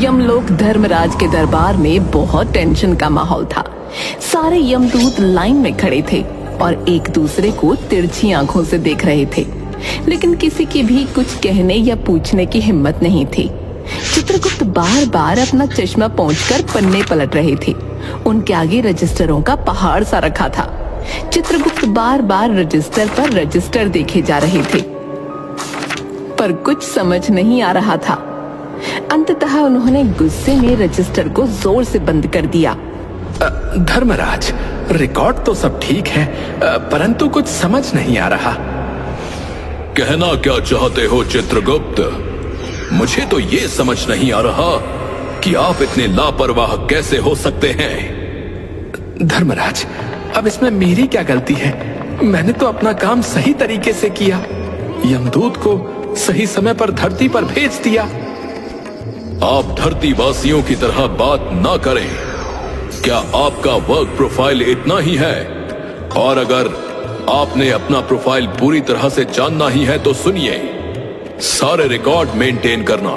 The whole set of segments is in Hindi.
यमलोक धर्मराज के दरबार में बहुत टेंशन का माहौल था। सारे यमदूत लाइन में खड़े थे और एक दूसरे को तिरछी आंखों से देख रहे थे, लेकिन किसी की भी कुछ कहने या पूछने की हिम्मत नहीं थी। चित्रगुप्त बार बार अपना चश्मा पोंछकर पन्ने पलट रहे थे। उनके आगे रजिस्टरों का पहाड़ सा रखा था। चित्रगुप्त बार बार रजिस्टर पर रजिस्टर देखे जा रहे थे, पर कुछ समझ नहीं आ रहा था। अंततः उन्होंने गुस्से में रजिस्टर को जोर से बंद कर दिया। धर्मराज, रिकॉर्ड तो सब ठीक है, परंतु कुछ समझ नहीं आ रहा। कहना क्या चाहते हो चित्रगुप्त? मुझे तो ये समझ नहीं आ रहा कि आप इतने लापरवाह कैसे हो सकते हैं। धर्मराज, अब इसमें मेरी क्या गलती है? मैंने तो अपना काम सही तरीके से किया, यमदूत को सही समय पर धरती पर भेज दिया। आप धरती वासियों की तरह बात ना करें। क्या आपका वर्क प्रोफाइल इतना ही है? और अगर आपने अपना प्रोफाइल पूरी तरह से जानना ही है तो सुनिए, सारे रिकॉर्ड मेंटेन करना,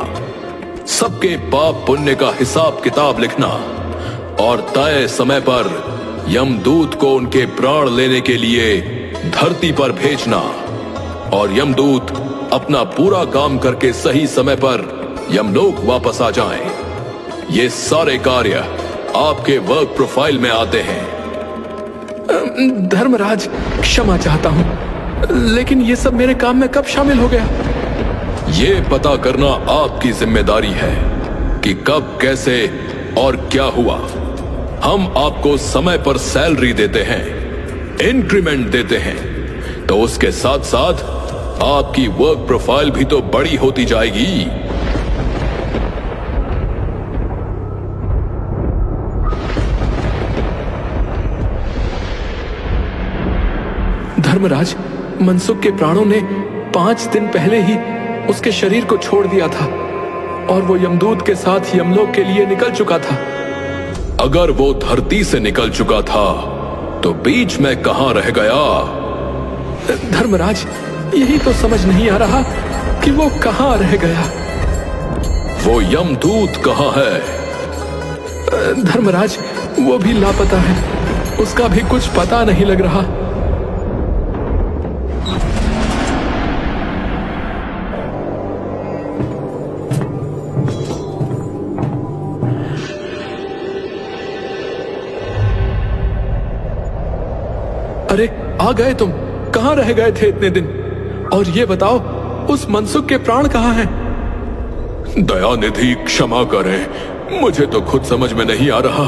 सबके पाप पुण्य का हिसाब किताब लिखना और तय समय पर यमदूत को उनके प्राण लेने के लिए धरती पर भेजना, और यमदूत अपना पूरा काम करके सही समय पर यमलोक वापस आ जाएं। ये सारे कार्य आपके वर्क प्रोफाइल में आते हैं। धर्मराज, क्षमा चाहता हूं, लेकिन ये सब मेरे काम में कब शामिल हो गया? ये पता करना आपकी जिम्मेदारी है कि कब, कैसे और क्या हुआ। हम आपको समय पर सैलरी देते हैं, इंक्रीमेंट देते हैं, तो उसके साथ साथ आपकी वर्क प्रोफाइल भी तो बड़ी होती जाएगी। धर्मराज, मनसुख के प्राणों ने 5 दिन पहले ही उसके शरीर को छोड़ दिया था और वो यमदूत के साथ यमलोक के लिए निकल चुका था। अगर वो धरती से निकल चुका था तो बीच में कहां रह गया? धर्मराज, यही तो समझ नहीं आ रहा कि वो कहां रह गया। वो यमदूत कहां है? धर्मराज, वो भी लापता है, उसका भी कुछ पता नहीं लग रहा। अरे, आ गए तुम? कहां रह गए थे इतने दिन? और ये बताओ, उस मनसुख के प्राण कहां हैं? दयानिधि, क्षमा करें, मुझे तो खुद समझ में नहीं आ रहा।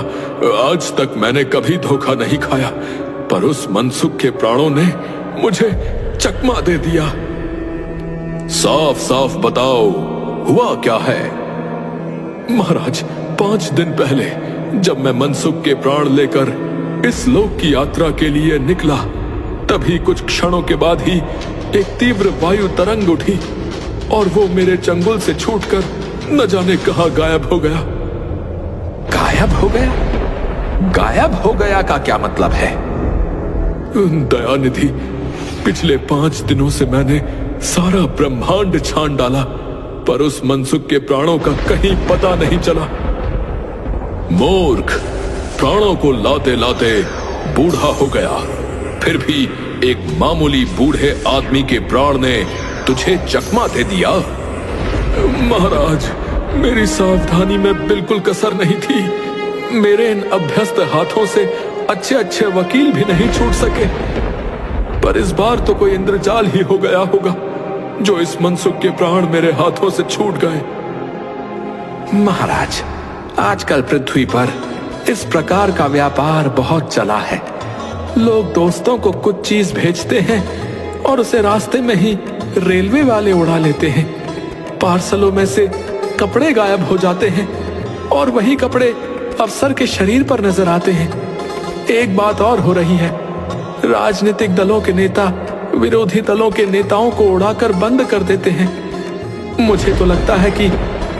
आज तक मैंने कभी धोखा नहीं खाया, पर उस मनसुख के प्राणों ने मुझे चकमा दे दिया। साफ साफ बताओ, हुआ क्या है? महाराज, 5 दिन पहले जब मैं मनसुख के प्राण लेकर इस लोक की यात्रा के लिए निकला, तभी कुछ क्षणों के बाद ही एक तीव्र वायु तरंग उठी और वो मेरे चंगुल से छूटकर न जाने कहां गायब हो गया। गायब हो गया? गायब हो गया का क्या मतलब है? दयानिधि, पिछले 5 दिनों से मैंने सारा ब्रह्मांड छान डाला, पर उस मनसुख के प्राणों का कहीं पता नहीं चला। मूर्ख, प्राणों को लाते लाते बूढ़ा हो गया, फिर भी एक मामूली बूढ़े आदमी के प्राण ने तुझे चकमा दे दिया। महाराज, मेरी सावधानी में बिल्कुल कसर नहीं थी। मेरे इन अभ्यस्त हाथों से अच्छे अच्छे वकील भी नहीं छूट सके, पर इस बार तो कोई इंद्रजाल ही हो गया होगा जो इस मनसुख के प्राण मेरे हाथों से छूट गए। महाराज, आजकल पृथ्वी पर इस प्रकार का व्यापार बहुत चला है। लोग दोस्तों को कुछ चीज भेजते हैं और उसे रास्ते में ही रेलवे वाले उड़ा लेते हैं। पार्सलों में से कपड़े गायब हो जाते हैं और वही कपड़े अफसर के शरीर पर नजर आते हैं। एक बात और हो रही है, राजनीतिक दलों के नेता विरोधी दलों के नेताओं को उड़ाकर बंद कर देते हैं। मुझे तो लगता है कि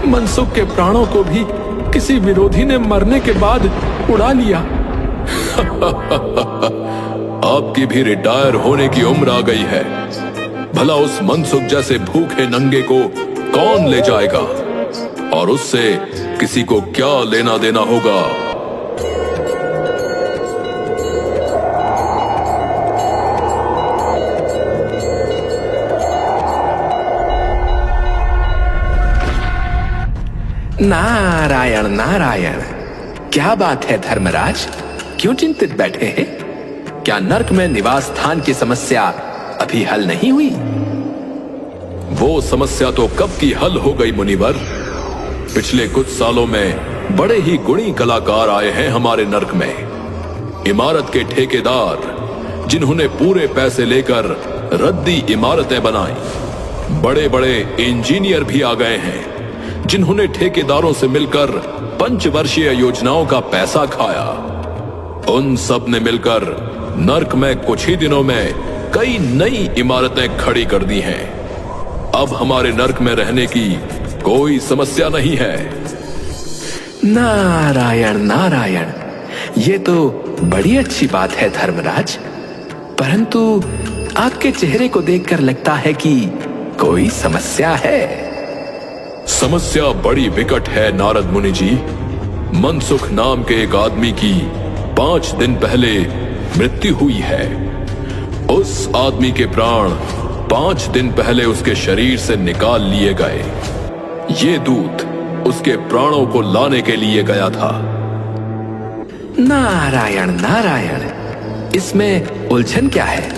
मनसुख के प्राणों को भी किसी विरोधी ने मरने के बाद उड़ा लिया। आपकी भी रिटायर होने की उम्र आ गई है। भला उस मनसुख जैसे भूखे नंगे को कौन ले जाएगा? और उससे किसी को क्या लेना देना होगा। नारायण नारायण, क्या बात है धर्मराज, क्यों चिंतित बैठे हैं? क्या नर्क में निवास स्थान की समस्या अभी हल नहीं हुई? वो समस्या तो कब की हल हो गई मुनिवर। पिछले कुछ सालों में बड़े ही गुणी कलाकार आए हैं हमारे नर्क में। इमारत के ठेकेदार जिन्होंने पूरे पैसे लेकर रद्दी इमारतें बनाई। बड़े बड़े इंजीनियर भी आ गए हैं जिन्होंने ठेकेदारों से मिलकर पंचवर्षीय योजनाओं का पैसा खाया। उन सब ने मिलकर नर्क में कुछ ही दिनों में कई नई इमारतें खड़ी कर दी हैं। अब हमारे नर्क में रहने की कोई समस्या नहीं है। नारायण नारायण, ये तो बड़ी अच्छी बात है धर्मराज, परंतु आपके चेहरे को देखकर लगता है कि कोई समस्या है। समस्या बड़ी विकट है नारद मुनि जी। मनसुख नाम के एक आदमी की 5 दिन पहले मृत्यु हुई है। उस आदमी के प्राण 5 दिन पहले उसके शरीर से निकाल लिए गए। ये दूत उसके प्राणों को लाने के लिए गया था। नारायण नारायण, इसमें उलझन क्या है?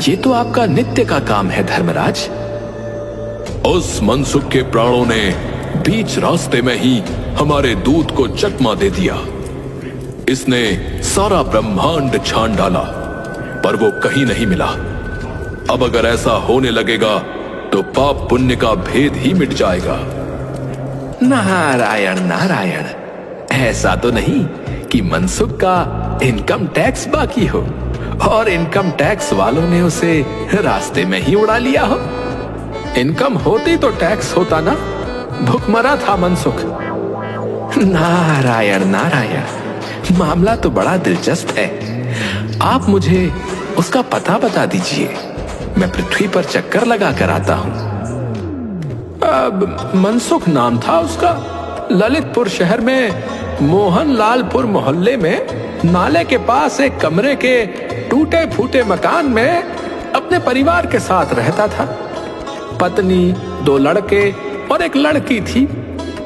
ये तो आपका नित्य का काम है धर्मराज। उस मनसुख के प्राणों ने बीच रास्ते में ही हमारे दूत को चकमा दे दिया। इसने सारा ब्रह्मांड छान डाला, पर वो कहीं नहीं मिला। अब अगर ऐसा होने लगेगा तो पाप पुण्य का भेद ही मिट जाएगा। नारायण नारायण, ऐसा तो नहीं कि मनसुख का इनकम टैक्स बाकी हो और इनकम टैक्स वालों ने उसे रास्ते में ही उड़ा लिया हो। इनकम होती तो टैक्स होता ना, भुखमरा था मनसुख। नारायण नारायण, मामला तो बड़ा दिलचस्प है। आप मुझे उसका पता बता दीजिए, मैं पृथ्वी पर चक्कर लगा कर आता हूं। अब मनसुख नाम था उसका। ललितपुर शहर में मोहनलालपुर मोहल्ले में नाले के पास एक कमरे के टूटे फूटे मकान में अपने परिवार के साथ रहता था। पत्नी, 2 लड़के और एक लड़की थी।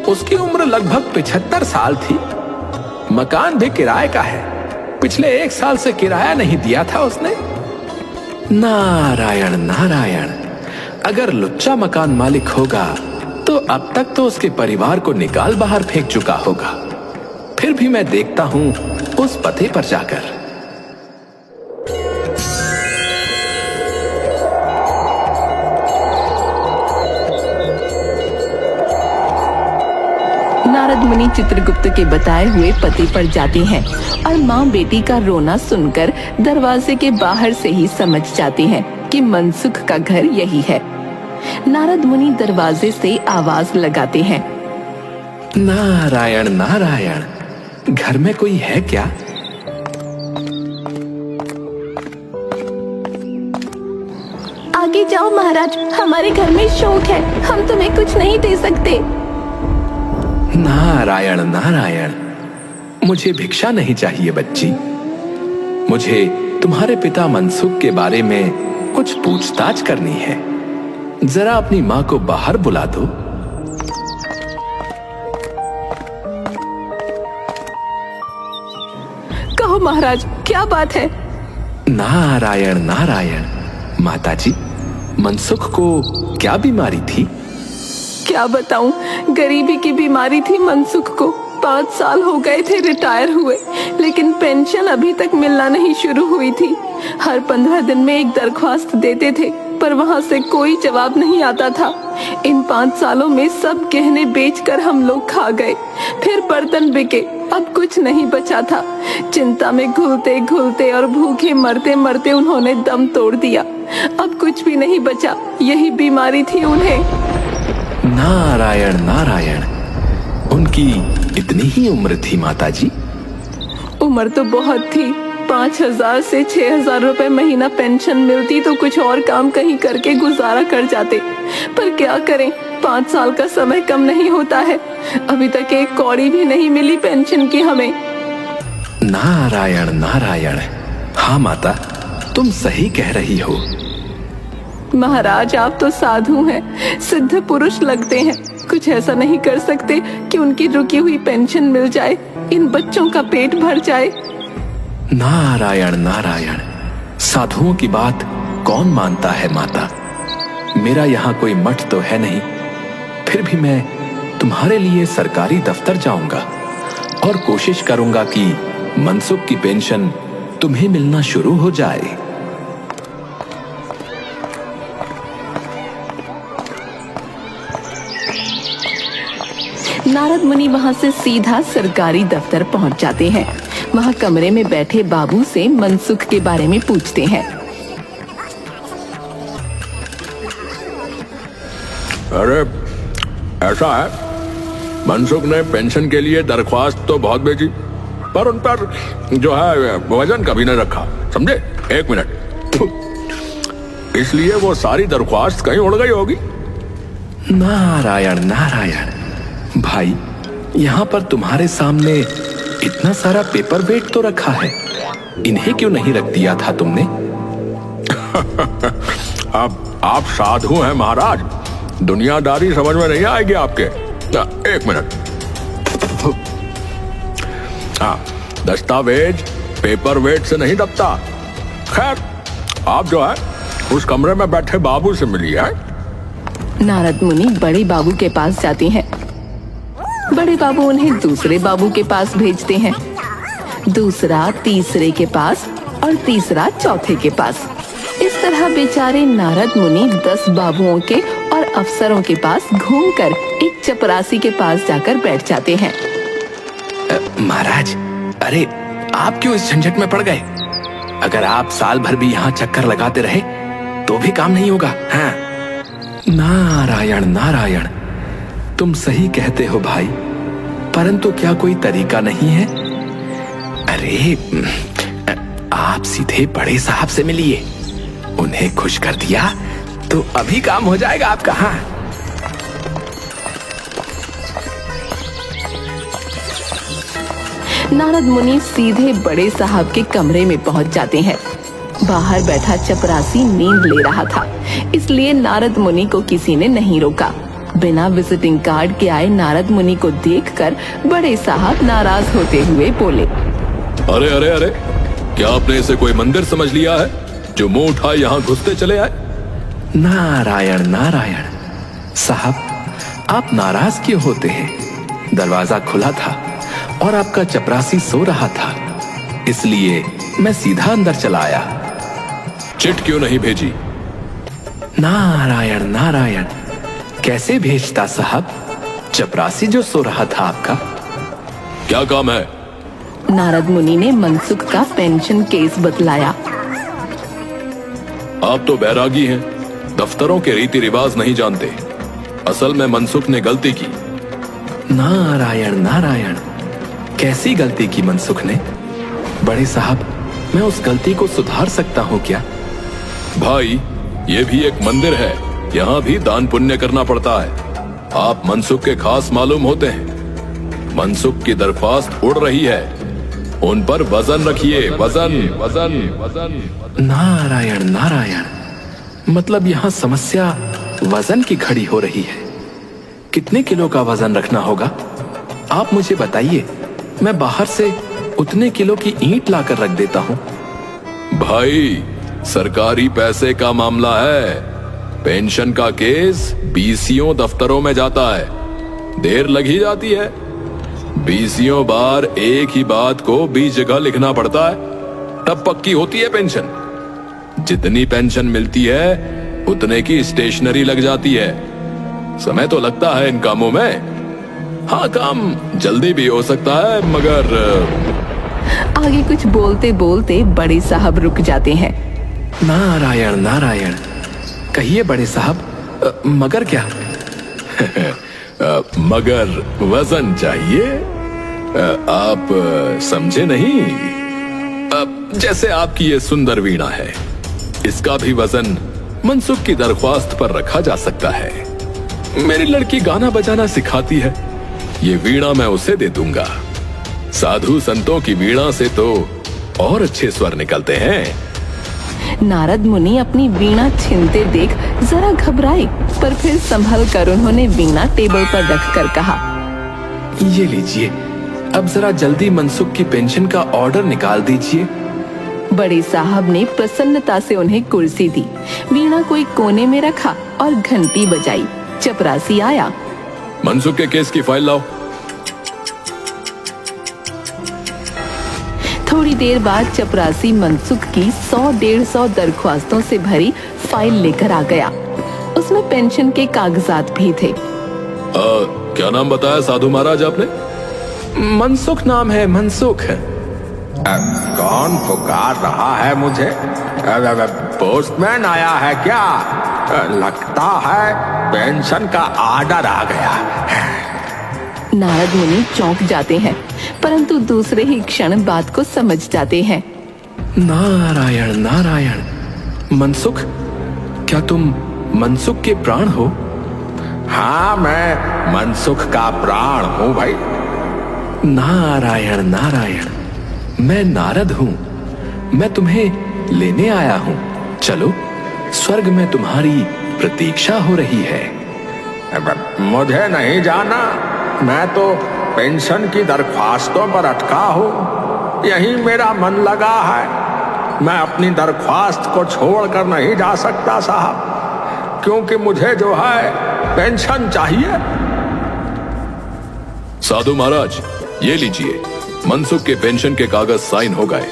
उसकी उम्र लगभग 75 साल थी। मकान भी किराए का है। पिछले 1 साल से किराया नहीं दिया था उसने। नारायण नारायण, अगर लुच्चा मकान मालिक होगा तो अब तक तो उसके परिवार को निकाल बाहर फेंक चुका होगा। फिर भी मैं देखता हूं उस पते पर जाकर। नारद मुनि चित्रगुप्त के बताए हुए पते पर जाते हैं और माँ बेटी का रोना सुनकर दरवाजे के बाहर से ही समझ जाते हैं कि मनसुख का घर यही है। नारद मुनि दरवाजे से आवाज लगाते हैं, नारायण नारायण, घर में कोई है क्या? आगे जाओ महाराज, हमारे घर में शोक है, हम तुम्हें कुछ नहीं दे सकते। नारायण नारायण, मुझे भिक्षा नहीं चाहिए बच्ची। मुझे तुम्हारे पिता मनसुख के बारे में कुछ पूछताछ करनी है। जरा अपनी माँ को बाहर बुला दो। कहो महाराज, क्या बात है? नारायण नारायण, माताजी, मनसुख को क्या बीमारी थी? क्या बताऊं, गरीबी की बीमारी थी मनसुख को। 5 साल हो गए थे रिटायर हुए, लेकिन पेंशन अभी तक मिलना नहीं शुरू हुई थी। हर 15 दिन में एक दरख्वास्त देते थे, पर वहाँ से कोई जवाब नहीं आता था। इन 5 सालों में सब गहने बेचकर हम लोग खा गए, फिर बर्तन बिके, अब कुछ नहीं बचा था। चिंता में घुलते घुलते और भूखे मरते मरते उन्होंने दम तोड़ दिया। अब कुछ भी नहीं बचा, यही बीमारी थी उन्हें। नारायण नारायण, उनकी इतनी ही उम्र थी माताजी? उम्र तो बहुत थी। 5,000 से 6,000 रुपए महीना पेंशन मिलती तो कुछ और काम कहीं करके गुजारा कर जाते, पर क्या करें, 5 साल का समय कम नहीं होता है। अभी तक एक कौड़ी भी नहीं मिली पेंशन की हमें। नारायण नारायण। हाँ माता, तुम सही कह रही हो। महाराज, आप तो साधु हैं, सिद्ध पुरुष लगते हैं। कुछ ऐसा नहीं कर सकते कि उनकी रुकी हुई पेंशन मिल जाए, इन बच्चों का पेट भर जाए। नारायण नारायण। साधुओं की बात कौन मानता है माता। मेरा यहाँ कोई मठ तो है नहीं, फिर भी मैं तुम्हारे लिए सरकारी दफ्तर जाऊंगा और कोशिश करूंगा कि मनसुख की पेंशन तुम्हें मिलना शुरू हो जाए। नारद मुनि वहां से सीधा सरकारी दफ्तर पहुंच जाते हैं। वहां कमरे में बैठे बाबू से मनसुख के बारे में पूछते हैं। अरे ऐसा है, मनसुख ने पेंशन के लिए दरख्वास्त तो बहुत भेजी, पर उन पर जो है वजन कभी नहीं रखा, समझे। 1 मिनट, इसलिए वो सारी दरख्वास्त कहीं उड़ गई होगी। नारायण नारायण। भाई, यहाँ पर तुम्हारे सामने इतना सारा पेपर वेट तो रखा है, इन्हें क्यों नहीं रख दिया था तुमने? अब आप साधु हैं महाराज, दुनियादारी समझ में नहीं आएगी आपके। 1 मिनट। हाँ, दस्तावेज पेपर वेट से नहीं दबता। खैर, आप जो है उस कमरे में बैठे बाबू से मिली है। नारद मुनि बड़े बाबू के पास जाते हैं। बड़े बाबू उन्हें दूसरे बाबू के पास भेजते हैं, दूसरा तीसरे के पास और तीसरा चौथे के पास। इस तरह बेचारे नारद मुनि 10 बाबुओं के और अफसरों के पास घूमकर एक चपरासी के पास जाकर बैठ जाते हैं। महाराज, अरे आप क्यों इस झंझट में पड़ गए? अगर आप साल भर भी यहाँ चक्कर लगाते रहे तो भी काम नहीं होगा। हाँ। नारायण नारायण। तुम सही कहते हो भाई, परंतु क्या कोई तरीका नहीं है? अरे आप सीधे बड़े साहब से मिलिए, उन्हें खुश कर दिया तो अभी काम हो जाएगा आपका। हाँ। नारद मुनि सीधे बड़े साहब के कमरे में पहुंच जाते हैं। बाहर बैठा चपरासी नींद ले रहा था, इसलिए नारद मुनि को किसी ने नहीं रोका। बिना विजिटिंग कार्ड के आए नारद मुनि को देखकर बड़े साहब नाराज होते हुए बोले, अरे अरे अरे, क्या आपने इसे कोई मंदिर समझ लिया है जो मुंह उठाए यहाँ घुसते चले आए? नारायण नारायण। साहब, आप नाराज क्यों होते हैं? दरवाजा खुला था और आपका चपरासी सो रहा था, इसलिए मैं सीधा अंदर चला आया। चिट क्यों नहीं भेजी? नारायण नारायण। कैसे भेजता साहब? चपरासी जो सो रहा था आपका। क्या काम है? नारद मुनि ने मनसुख का पेंशन केस बतलाया। आप तो बैरागी हैं, दफ्तरों के रीति रिवाज नहीं जानते। असल में मनसुख ने गलती की। नारायण नारायण। कैसी गलती की मनसुख ने? बड़े साहब, मैं उस गलती को सुधार सकता हूँ क्या? भाई, ये भी एक मंदिर है, यहाँ भी दान पुण्य करना पड़ता है। आप मनसुख के खास मालूम होते हैं। मनसुख की दरख्वास्त उड़ रही है, उन पर वजन रखिए। वजन वजन वजन। नारायण नारायण। मतलब यहाँ समस्या वजन की खड़ी हो रही है। कितने किलो का वजन रखना होगा? आप मुझे बताइए, मैं बाहर से उतने किलो की ईंट लाकर रख देता हूँ। भाई, सरकारी पैसे का मामला है। पेंशन का केस बीसीओ दफ्तरों में जाता है, देर लग ही जाती है। बीसीओ बार एक ही बात को 20 जगह लिखना पड़ता है, तब पक्की होती है पेंशन। जितनी पेंशन मिलती है उतने की स्टेशनरी लग जाती है। समय तो लगता है इन कामों में। हाँ, काम जल्दी भी हो सकता है, मगर आगे कुछ बोलते बोलते बड़े साहब रुक जाते हैं। नारायण नारायण। कहिए बड़े साहब, मगर क्या? मगर वजन चाहिए। आप समझे नहीं? जैसे आपकी ये सुंदर वीणा है, इसका भी वजन मनसुख की दरख्वास्त पर रखा जा सकता है। मेरी लड़की गाना बजाना सिखाती है, ये वीणा मैं उसे दे दूंगा। साधु संतों की वीणा से तो और अच्छे स्वर निकलते हैं। नारद मुनि अपनी वीणा छीनते देख जरा घबराए, पर फिर संभल कर उन्होंने वीणा टेबल पर रखकर कहा, ये लीजिए, अब जरा जल्दी मनसुख की पेंशन का ऑर्डर निकाल दीजिए। बड़े साहब ने प्रसन्नता से उन्हें कुर्सी दी, वीणा को एक कोने में रखा और घंटी बजाई। चपरासी आया। मनसुख के केस की फाइल लाओ। थोड़ी देर बाद चपरासी मनसुख की 100-150 दरख्वास्तों से भरी फाइल लेकर आ गया। उसमें पेंशन के कागजात भी थे। क्या नाम बताया साधु महाराज आपने? मनसुख नाम है, मनसुख। कौन पुकार रहा है मुझे? पोस्टमैन आया है क्या? लगता है पेंशन का ऑर्डर आ गया। नारद मुनि चौंक जाते हैं, परंतु दूसरे ही क्षण बात को समझ जाते हैं। नारायण नारायण। मनसुख, क्या तुम मनसुख के प्राण हो? हाँ, मैं मनसुख का प्राण हूँ भाई। नारायण नारायण। मैं नारद हूँ, मैं तुम्हें लेने आया हूँ। चलो, स्वर्ग में तुम्हारी प्रतीक्षा हो रही है। मुझे नहीं जाना, मैं तो पेंशन की दरख्वास्तों पर अटका हूँ। यही मेरा मन लगा है। मैं अपनी दरख्वास्त को छोड़कर नहीं जा सकता साहब, क्योंकि मुझे जो है पेंशन चाहिए। साधु महाराज, ये लीजिए, मनसुख के पेंशन के कागज साइन हो गए।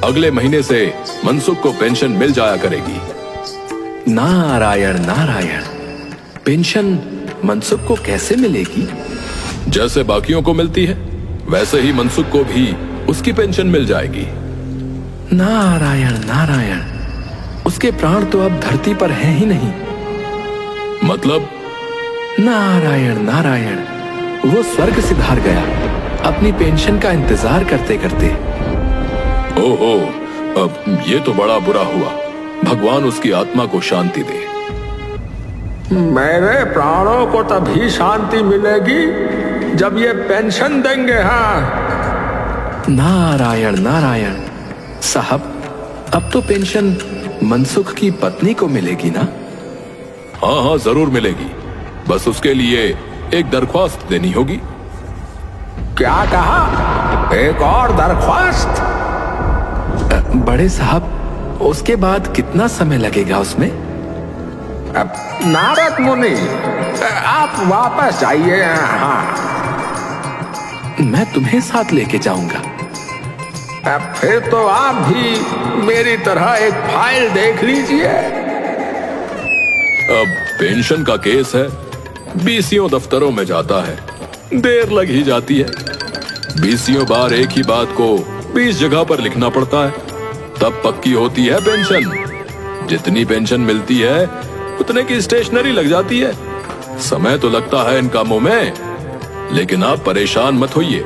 अगले महीने से मनसुख को पेंशन मिल जाया करेगी। नारायण नारायण। पेंशन मनसुख को कैसे मिलेगी? जैसे बाकियों को मिलती है, वैसे ही मनसुख को भी उसकी पेंशन मिल जाएगी। नारायण नारायण। उसके प्राण तो अब धरती पर हैं ही नहीं। मतलब? नारायण नारायण। वो स्वर्ग सिधार गया, अपनी पेंशन का इंतजार करते करते। ओहो, अब ये तो बड़ा बुरा हुआ। भगवान उसकी आत्मा को शांति दे। मेरे प्राणों को तभी शांति मिलेगी जब ये पेंशन देंगे। हाँ, नारायण नारायण। साहब, अब तो पेंशन मनसुख की पत्नी को मिलेगी ना? हाँ हाँ, जरूर मिलेगी। बस उसके लिए एक दरख्वास्त देनी होगी। क्या कहा? एक और दरख्वास्त? बड़े साहब, उसके बाद कितना समय लगेगा उसमें? नारद मुनि, आप वापस जाइए। हाँ, मैं तुम्हें साथ लेके जाऊंगा। फिर तो आप भी मेरी तरह एक फाइल देख लीजिए। अब पेंशन का केस है, बीसियों दफ्तरों में जाता है, देर लग ही जाती है। बीसियों बार एक ही बात को 20 जगह पर लिखना पड़ता है, तब पक्की होती है पेंशन। जितनी पेंशन मिलती है उतने की स्टेशनरी लग जाती है। समय तो लगता है इन कामों में, लेकिन आप परेशान मत होइए,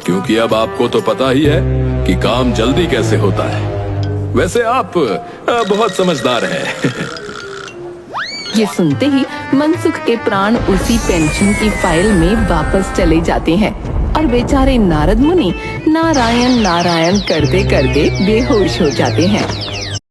क्योंकि अब आपको तो पता ही है कि काम जल्दी कैसे होता है। वैसे आप बहुत समझदार हैं। ये सुनते ही मनसुख के प्राण उसी पेंशन की फाइल में वापस चले जाते हैं और बेचारे नारद मुनि नारायण नारायण करते करते बेहोश हो जाते हैं।